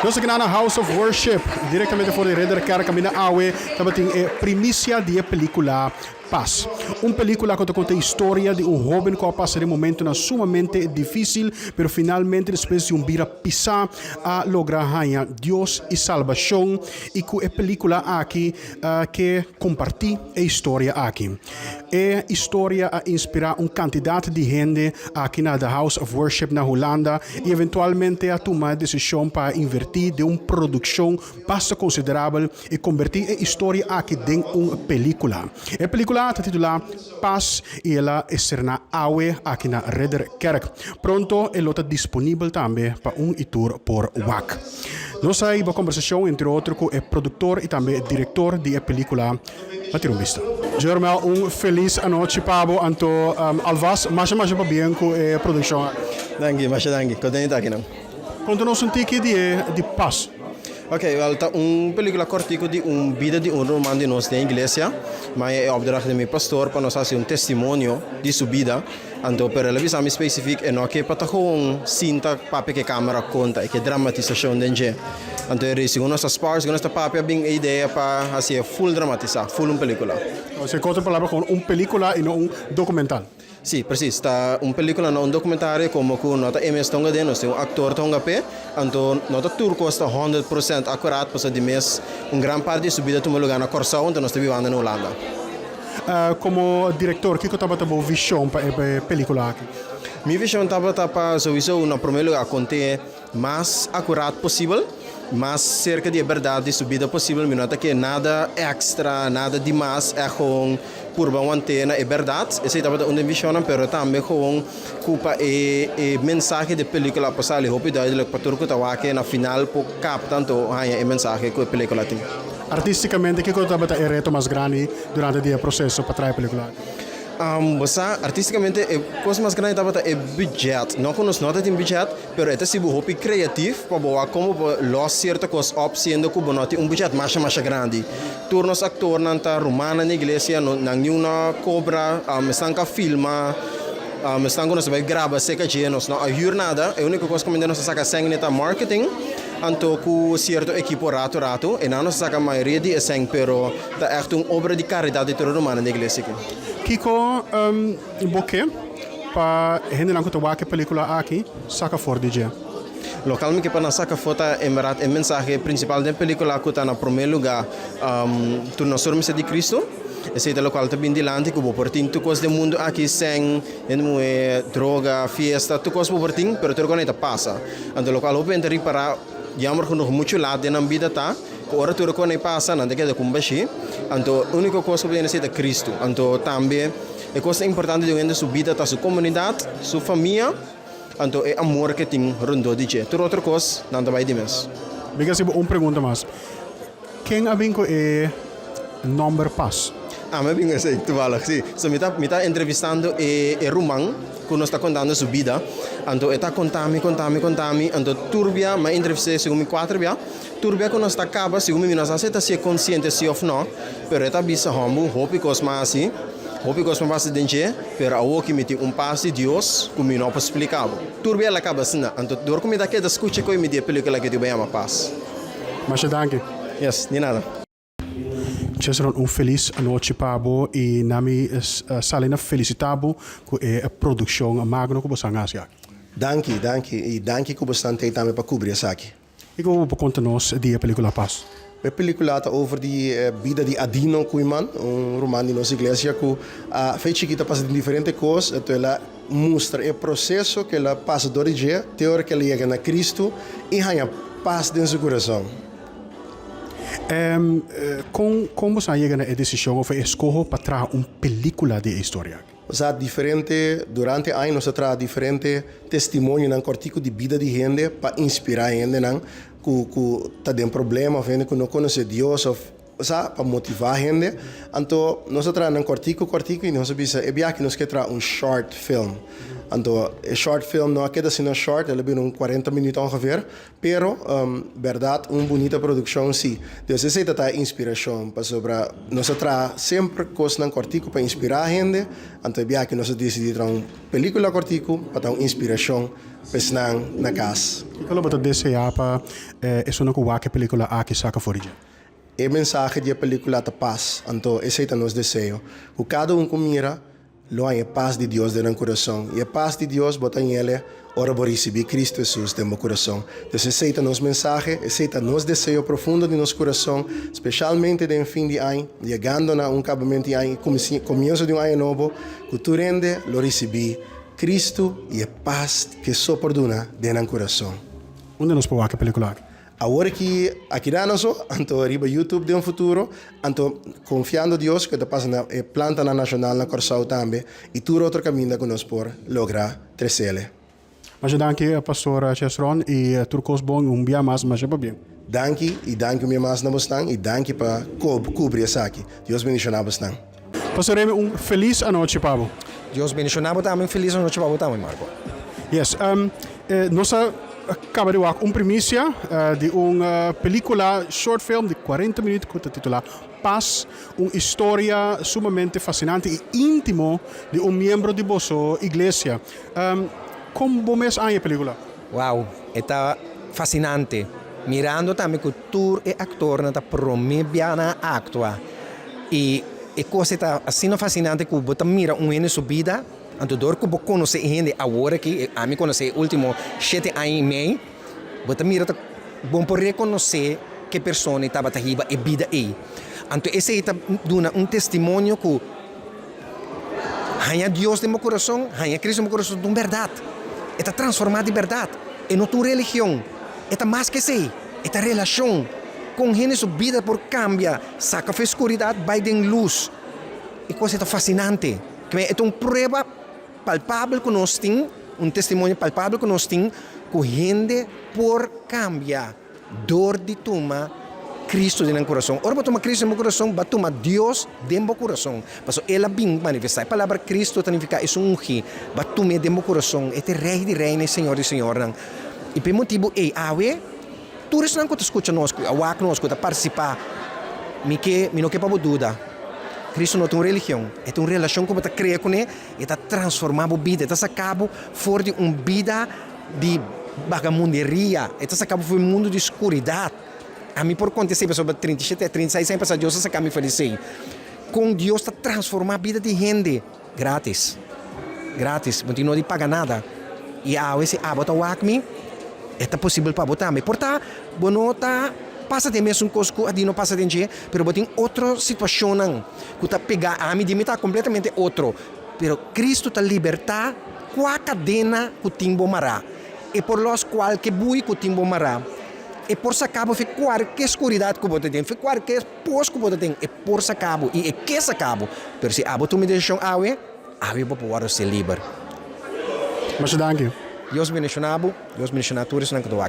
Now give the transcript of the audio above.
Nós aqui na House of Worship, diretamente fora de Reder Kerk, Awe, também tem a primícia da película Paz. Uma película que conta a história de um jovem que passa um momento sumamente difícil, mas finalmente, depois de vira pisar, a lograr ganhar Deus e salvação. E que a película aqui que compartilha a história aqui. A história a inspirar quantidade de gente aqui na The House of Worship na Holanda e eventualmente a tomar a decisão para invertir de uma produção bastante considerável e convertir a história aqui em uma película. A película está titulada Paz e ela estrena Awe aqui na Reder Kerk. Pronto, ela está disponível também para tour por WAC. Nós aí uma conversação entre outros com o produtor e também o diretor da película. Vamos vista. Geralmente feliz noite Pablo Anto Alvas, mas para bem com a produção. Danke, mas danke. Contento aqui não. Conta-nos tique de Paz. Ok, wel, tá película cortico de vida de romano de nós da igreja, mas é opdracht de meu pastor para nós fazer testemunho de sua vida. Então, para ele visar específico, é não que para com cinta papel que câmera conta e que dramatização dentro. Então, segundo nossas partes, segundo nossa papel, bem a ideia para fazer full dramatizar, full película. Você conta a palavra com película e não documental. Sim, precis. Está película não documentário como que nota MS tonga de nós tem ator tonga pe, então nota turco está 100% accurado para de mês grande parte de subida tu lugar na Corsão, então nós estamos vivendo na Holanda. Como diretor, que estava a visão para a película aqui? Minha visão estava para sowieso na primeiro lugar conter mais accurado possível, mais cerca de verdade de subida possível, mas nota que nada extra, nada demais é com por manter é verdade, essa estava uma visão, mas também com culpa e mensagem de película passada, hope daí para turco estava aqui na final por cap tanto a mensagem que a película tem. Artisticamente, que estava o reto mais grande durante o processo para trazer a película? Artisticamente, a coisa mais grande é budget. Não conheço nada de budget, mas é tipo hobby criativo para boa como los certa coisa opção que bonoti budget mais grande. Turnos actor nanta romana na igreja, na nenhuma cobra, estão com filma, estão com nós vai gravar seca de nós não ajuda nada. A única coisa que nós saca sangue neta marketing. Anto com certo equipo rato e não nos saca a maioria de sangue, pero é echt obra de caridade de romana na igreja. Kiko, boque para gente não contar que película aqui saca fora de dia. Localmente para saca foto é mensagem principal da película que está na primeiro lugar, tu não somos de Cristo. Esse é o local também de lante que vou portar tu coisas do mundo aqui sem droga, festa, tu coisas vou portar, pero tu não passa. Então o local vou entrar para jammer genoeg muito lado na vida tá que ora tudo quando passa não tem que combaixir então a única coisa que é Cristo então também é coisa importante de ainda sua vida tá sua comunidade sua família então é amor que tem rondo de je outra coisa não vai de mais. Biga se pergunta mais quem a vinco é number pass? Me vengo assim, toevallig, sim. So, me está entrevistando e Roman, que nos está contando sua vida. Então, está contando, então, turbia, me entrevistei segundo 4 dia. Turbia que nos está acaba, segundo me nós está ser consciente se ou não, pero está bisa humble, hope que os mais assim, hope que os mais dentro, pero a que me tem passo de Deus, como me não posso explicar. Turbia ela acaba assim, então, dor como daqui da escuta que me dê película que te bem ama paz. Mas danke. Yes, de nada. Cesaron feliz noite Pablo e nami salina felicitabo com a produção magno que você faz aqui. Danke que você tem também para cobrir isso aqui. E como você conta-nos de película Paz? A película está over de vida de Adino Kuiman, romano de nossa igreja que fez que está passando diferentes coisas, então ela mostra o processo que ela passa do dia, teoria que ela chega na Cristo e ganha paz dentro do seu coração. Como você chega na decisão ou escolhe para trazer uma película de história? Durante anos nós traz diferente testemunho na cortico de vida de gente para inspirar gente que está tem problema, gente que não conhece Deus ou para motivar gente. Então nós traz na cortico e nós bisa é bem que nós quer trazer short film. Então, é short film não queda assim no short, ele bem 40 minutos ongeveer, pero verdade, bonita produção sim. Então, essa é a inspiração para sobre nós traz sempre coisas na cortico para inspirar a gente. Então, é que nós decidimos trazer uma película cortico para dar uma inspiração para na casa. E qual é o desejo para essa nova película aqui saca fora? O mensagem da película é paz. Então, esse é o nosso desejo. O cada um que mira, lo hay paz de Dios dentro del corazón. Y la paz de Dios bota en él, ahora por recibir Cristo Jesús dentro del corazón. Entonces, aceita nuestro mensaje, aceita nuestro deseo profundo de nuestro corazón, especialmente en fin de año, llegando a un acabamento de año, comienzo de un año nuevo, que tú rende, lo recibí Cristo y la paz que soporduna dentro del corazón. Onde nós podemos ver a película? Agora que aqui dá nós, então arriba YouTube de um futuro, então confiando em Deus que está passando planta na nacional na Corsau também e tudo outro caminho que nós por lograr crescer. Mas danke pastor Chesron e Turcos bom dia mais, mas é bem. Danke e danke minha mais na bastante e danke para cobrir essa aqui. Deus bendiga bastante. Pastor Remy, feliz noite, Pablo. Deus bendiga também, feliz noite para também, Marco. Yes, nós acaba de ver uma primícia de uma película short film de 40 minutos que se titula Paz, uma história sumamente fascinante e íntimo de um membro de vossa igreja. Como é a película? Wow, está fascinante. Mirando também que o tour e ator na promebia na actua. E coisa está assim fascinante que você mira em sua vida. Então, dor que você conhece gente agora que a mim conhece último 7 anos e meio, você mira bom por reconhecer que pessoa estava riba e vida aí. Então, esse está dando testemunho que há Deus no meu coração, há Cristo no meu coração, de verdade. Está transformado em verdade. E não tua religião. Está mais que isso. Está relação com gente sua vida por cambia, saca a escuridade, vai de luz. E coisa está fascinante. É uma prova palpável que nós temos, testemunho palpável que nós temos, que gente por cambiar, dor de toma Cristo dentro do coração. Ora, para tomar Cristo no coração, para tomar Deus dentro do coração. Porque ela vem manifestar. A palavra Cristo significa é ungi, para tomar dentro do coração. É o rei de reis, Senhor de Senhor. E por motivo, tudo isso que escuta nós, a que nós participar, me não quer para dúvida. Cristo não tem uma religião, é uma relação que você crê com ele, e está transformando a vida, está sacando fora de uma vida de vagabunderia, está sacando fora de um mundo de escuridão. A mim, por acontecer, sobre 37, 36 anos, Deus está sacando me feliz. Com Deus está transformando a vida de gente, grátis, não de pagar nada. E a vezes, você está é possível para você também. Portanto, você não está passa de mesmo coisa que não passa de dia, pero tem outra situação que está pegar a mim de mim está completamente outro. Pero Cristo está libertar qual cadena que timbo mará e por los qual que bui que timbo mará e por sacabo foi qualquer escuridade que você tem, foi qualquer pós que você tem e por sacabo e que sacabo. Pero se abo tu me deixou awe vou poder ser livre. Mas danke. Deus bendicionado, todos não que do